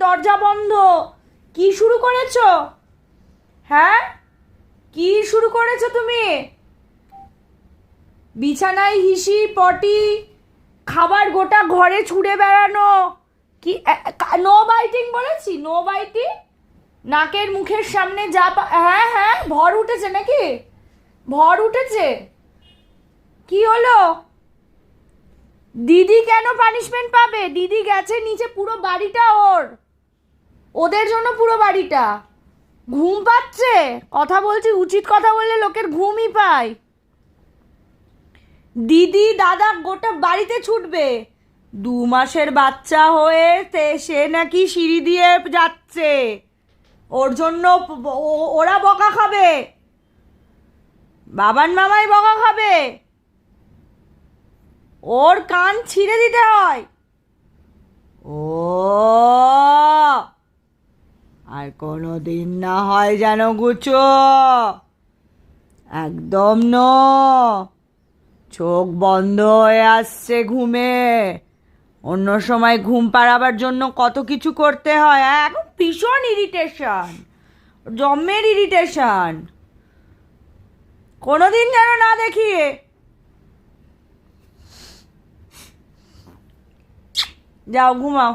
দরজা বন্ধ। কি শুরু করেছো? হ্যাঁ, কি শুরু করেছো তুমি? বিছানায় হিসি পটি, খাবার গোটা ঘরে ছুঁড়ে বেড়ানো। কি নো বাইটিং বলেছি? No biting. নাকের মুখের সামনে যা হ্যাঁ হ্যাঁ, ভর উঠেছে নাকি? ভর উঠেছে? কি হলো? দিদি কেন পানিশমেন্ট পাবে? দিদি গেছে নিচে, পুরো বাড়িটা ওদের জন্য পুরো বাড়িটা। ঘুম পাচ্ছে? কথা বলছি, উচিত কথা বললে লোকের ঘুমই পায়। দিদি দাদা গোটা বাড়িতে ছুটবে। 2 মাসের বাচ্চা হয়ে সে নাকি সিঁড়ি দিয়ে যাচ্ছে, ওর জন্য ওরা বকা খাবে, বাবান মামাই বকা খাবে, ওর কান ছিঁড়ে দিতে হয়। ও, আর কোনো দিন না হয় যেন গুছো, একদম চোখ বন্ধ হয়ে আসছে ঘুমে। অন্য সময় ঘুম পাড়াবার জন্য কত কিছু করতে হয়, এখন ভীষণ ইরিটেশন, জম্মের ইরিটেশন। কোনোদিন যেন না দেখি। যাও ঘুমাও।